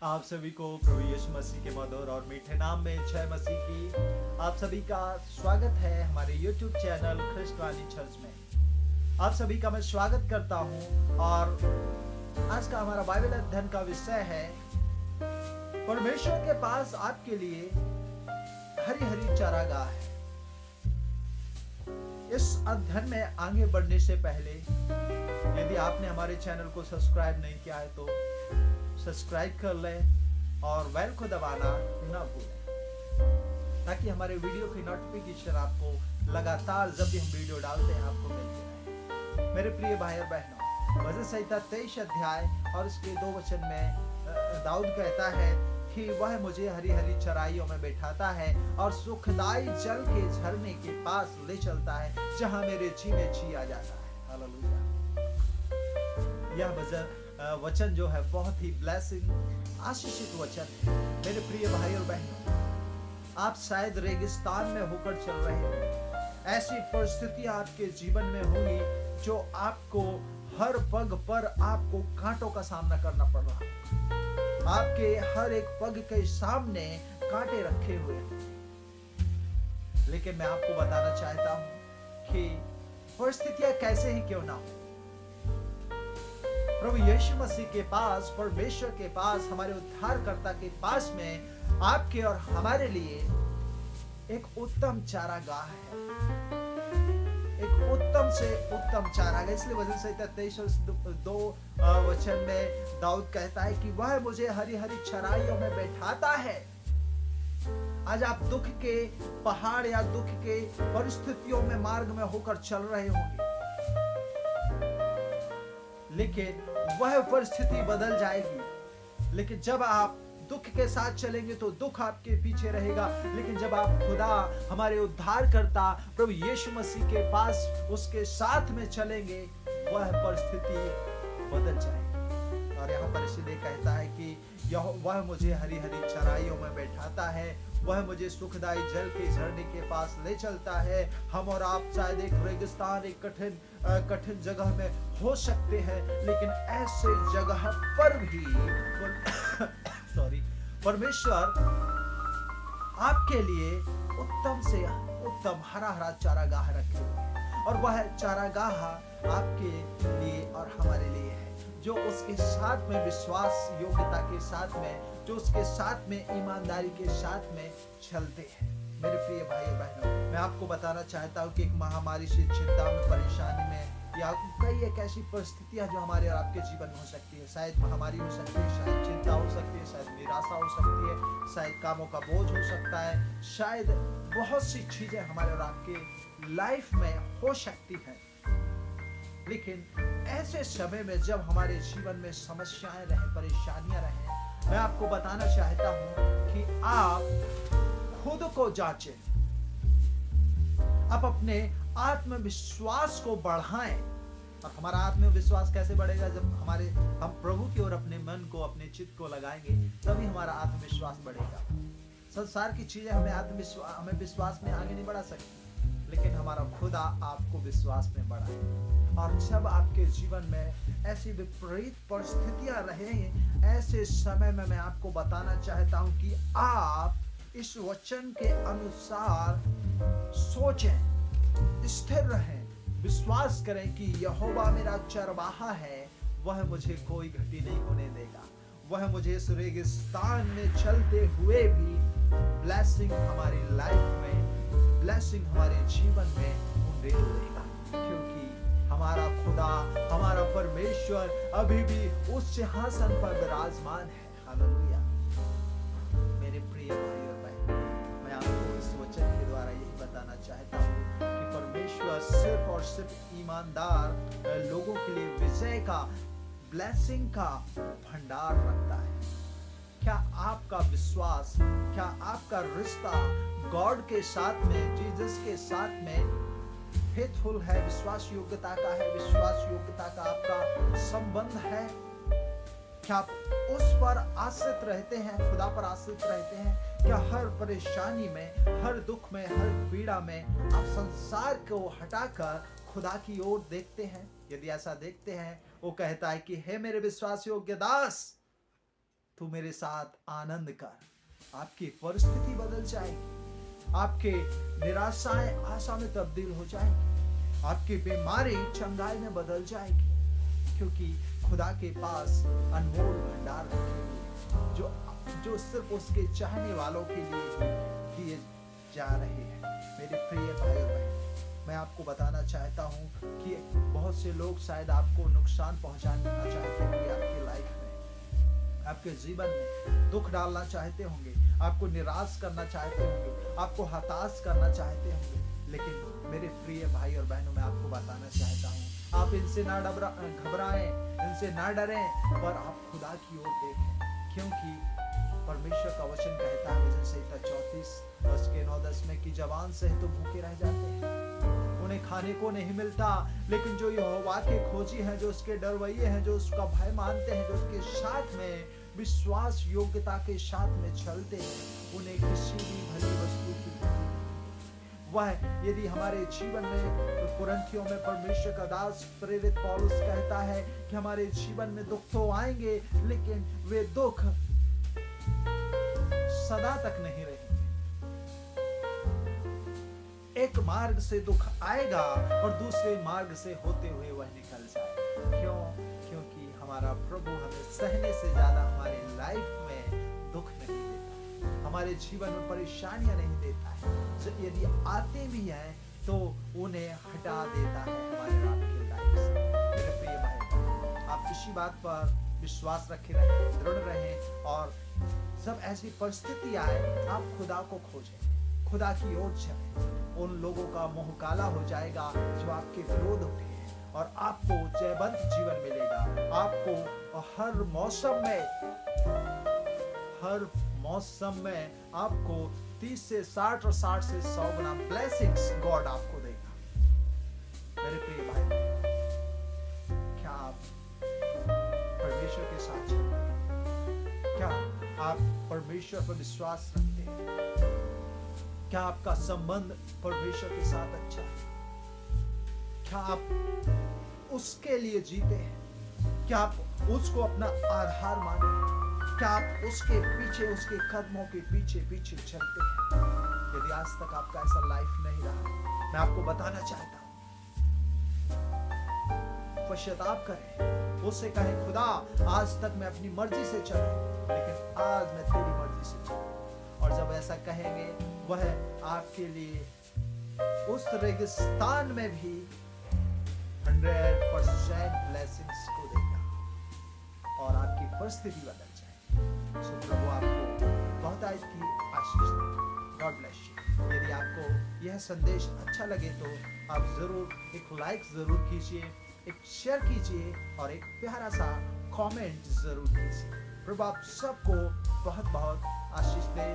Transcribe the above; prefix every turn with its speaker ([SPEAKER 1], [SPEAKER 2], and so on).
[SPEAKER 1] आप सभी को प्रभु यीशु मसीह के मधुर और मीठे नाम में जय मसीह की आप सभी का स्वागत है हमारे YouTube चैनल ख्रिस्टवानी चर्च में। आप सभी का मैं स्वागत करता हूं और आज का हमारा बाइबल अध्ययन का विषय है परमेश्वर के पास आपके लिए हरी हरी चारागाह है। इस अध्ययन में आगे बढ़ने से पहले यदि आपने हमारे चैनल को सब्सक्राइब नहीं किया है तो सब्सक्राइब कर लें और बेल को दबाना ना भूलें ताकि हमारे वीडियो की नोटिफिकेशन आपको लगातार जब भी हम वीडियो डालते हैं आपको मिलती रहे। मेरे प्रिय भाई और बहनों, भजन संहिता 23 अध्याय और इसके 2 वचन में दाऊद कहता है कि वह मुझे हरी हरी चराइयों में बैठाता है और सुखदाई जल के झरने के पास ले चलता है जहां मेरे जी में जी आ जाता है। हालेलुया। यह वचन जो है बहुत ही ब्लेसिंग आशीषित वचन है। मेरे प्रिय भाई और बहनों, आप शायद रेगिस्तान में होकर चल रहे हैं। ऐसी परिस्थितियां आपके जीवन में होंगी जो आपको हर पग पर आपको कांटों का सामना करना पड़ रहा है। आपके हर एक पग के सामने कांटे रखे हुए हैं। लेकिन मैं आपको बताना चाहता हूं कि परिस्थितियां कैसे ही क्यों ना हो, प्रभु यीशु मसीह के पास, परमेश्वर के पास, हमारे उद्धारकर्ता के पास में आपके और हमारे लिए एक उत्तम चारागाह है। एक उत्तम से उत्तम चारागाह। इसलिए भजन संहिता 23:2 वचन में दाऊद कहता है कि वह मुझे हरी हरी चराइयों में बैठाता है। आज आप दुख के पहाड़ या दुख के परिस्थितियों में मार्ग में होकर चल रहे होंगे, लेकिन वह परिस्थिति बदल जाएगी। लेकिन जब आप दुख के साथ चलेंगे तो दुख आपके पीछे रहेगा, लेकिन जब आप खुदा हमारे उद्धारकर्ता प्रभु यीशु मसीह के पास उसके साथ में चलेंगे वह परिस्थिति बदल जाएगी। और यहाँ पर इसीलिए कहता है कि वह मुझे हरी हरी चराइयों में बैठाता है, वह मुझे सुखदाई जल के झरने के पास ले चलता है। हम और आप शायद एक रेगिस्तान, एक कठिन जगह में हो सकते हैं, लेकिन ऐसे जगह पर भी परमेश्वर आपके लिए उत्तम से उत्तम हरा हरा चारागाह रखे हुए हैं। और वह चारागाह आपके लिए और हमारे लिए है जो उसके साथ में विश्वास योग्यता के साथ में, जो उसके साथ में ईमानदारी के साथ में चलते हैं। मेरे प्रिय भाई और बहनों, मैं आपको बताना चाहता हूँ कि एक महामारी से, चिंता में, परेशानी में या कई एक ऐसी परिस्थितियां जो हमारे और आपके जीवन में हो सकती है। शायद महामारी हो सकती है, शायद चिंता हो सकती है, शायद निराशा हो सकती है, शायद कामों का बोझ हो सकता है, शायद बहुत सी चीजें हमारे और आपके लाइफ में हो सकती हैं। लेकिन ऐसे समय में जब हमारे जीवन में समस्याएं रहें, परेशानियां रहें, मैं आपको बताना चाहता हूं कि आप खुद को जांचें, आप अपने आत्मविश्वास को बढ़ाएं। और हमारा आत्मविश्वास कैसे बढ़ेगा? जब हम प्रभु की ओर अपने मन को, अपने चित्त को लगाएंगे, तभी हमारा आत्मविश्वास बढ़ेगा। संसार की चीजें हमें विश्वास में आगे नहीं बढ़ा सकती, लेकिन हमारा खुदा आपको विश्वास में बढ़ाए। और जब आपके जीवन में ऐसी विपरीत परिस्थितियां रहें, ऐसे समय में मैं आपको बताना चाहता हूं कि आप इस वचन के अनुसार सोचें, स्थिर रहें, विश्वास करें कि यहोवा मेरा चरवाहा है, वह मुझे कोई घटी नहीं होने देगा। वह मुझे इस रेगिस्तान में चलते हुए भी ब्लेसिंग हमारी लाइफ में, ब्लेसिंग हमारे जीवन में उंडेल देगा, क्योंकि हमारा खुदा, हमारा परमेश्वर अभी भी उस सिंहासन पर विराजमान है। हालेलुया। मेरे प्रिय भाई और बहन, मैं आपको इस वचन के द्वारा यही बताना चाहता हूँ कि परमेश्वर सिर्फ और सिर्फ ईमानदार लोगों के लिए विजय का, ब्लेसिंग का भंडार रखता है। क्या आपका विश्वास, क्या आपका रिश्ता गॉड के साथ में, जीसस के साथ में फेथफुल है, विश्वास योग्यता का है, विश्वास योग्यता का आपका संबंध है? क्या आप उस पर आश्रित रहते हैं, खुदा पर आश्रित रहते हैं? क्या हर परेशानी में, हर दुख में, हर पीड़ा में आप संसार को हटाकर खुदा की ओर देखते हैं? यदि ऐसा देखते हैं, वो कहता है कि हे मेरे विश्वास योग्य दास, तू मेरे साथ आनंद कर। आपकी परिस्थिति बदल जाएगी, आपके निराशाएं आशा में तब्दील हो जाएगी, आपकी बीमारी चंगाई में बदल जाएगी, क्योंकि खुदा के पास अनमोल भंडार रखे हुए जो सिर्फ उसके चाहने वालों के लिए दिए जा रहे हैं। मेरे प्रिय भाई और बहन, मैं आपको बताना चाहता हूँ कि बहुत से लोग शायद आपको नुकसान पहुंचाना चाहते होंगे, आपकी लाइफ में, आपके जीवन में दुख डालना चाहते होंगे, आपको निराश करना चाहते होंगे, आपको हताश करना चाहते होंगे, लेकिन मेरे प्रिय भाई और बहनों, मैं आपको बताना चाहता हूँ, आप इनसे ना घबराएं, इनसे ना डरें, पर आप खुदा की ओर देखें, क्योंकि परमेश्वर का वचन कहता है वचन संहिता 34 वर्ष के 9-10 में कि जवान से तो भूखे रह जाते हैं, उन्हें खाने को नहीं मिलता, लेकिन जो यहोवा के खोजी हैं, जो उसके डरवैये हैं, जो उसका भय मानते हैं, जो उसके साथ में विश्वास योग्यता के साथ में चलते हैं, उन्हें किसी भी भली वस्तु की वह यदि हमारे जीवन में, तो कुरिन्थियों में परमेश्वर का दास प्रेरित पौलुस कहता है कि हमारे जीवन में दुख तो आएंगे, लेकिन वे दुख सदा तक नहीं रहेंगे। एक मार्ग से दुख आएगा और दूसरे मार्ग से होते हुए वह निकल जाएगा। क्यों? क्योंकि हमारा प्रभु हमें सहने से ज्यादा हमारे लाइफ में दुख नहीं देता, हमारे जीवन में परेशानियां नहीं देता है। यदि आते भी हैं तो उन्हें हटा देता है हमारे आपके लाइफ से। मेरे प्रिय भाई, आप इसी बात पर विश्वास रखे रहें, दृढ़ रहें, और जब ऐसी परिस्थिति आए आप खुदा को खोजें, खुदा की ओर चलें। उन लोगों का मुंह काला हो जाएगा जो आपके विरोध उठे हैं, और आपको जयवंत जीवन मिलेगा। आपको हर मौसम में आपको 30 से 60 और 60 से 100 गुना ब्लेसिंग्स गॉड आपको देगा। मेरे प्रिय भाई, क्या आप परमेश्वर के साथ चलते हैं? क्या आप परमेश्वर पर विश्वास रखते हैं? क्या आपका संबंध परमेश्वर के साथ अच्छा है? क्या आप उसके लिए जीते हैं? क्या आप उसको अपना आधार माने? क्या आप उसके पीछे, उसके कदमों के पीछे पीछे चलते हैं? यदि आज तक आपका ऐसा लाइफ नहीं रहा, मैं आपको बताना चाहता हूं, पश्चाताप करें, उससे कहें खुदा आज तक मैं अपनी मर्जी से चला, लेकिन आज मैं तेरी मर्जी से चलूं। और जब ऐसा कहेंगे, वह आपके लिए उस रेगिस्तान में भी 100% ब्लेसिंग्स को देगा और आपकी परिस्थिति बदल जाएगी। सो प्रभु आपको बहुत की आशीष दे। God bless you. यदि आपको यह संदेश अच्छा लगे तो आप जरूर एक लाइक जरूर कीजिए, एक शेयर कीजिए और एक प्यारा सा कमेंट जरूर कीजिए। प्रभु आप सबको बहुत बहुत आशीष दे।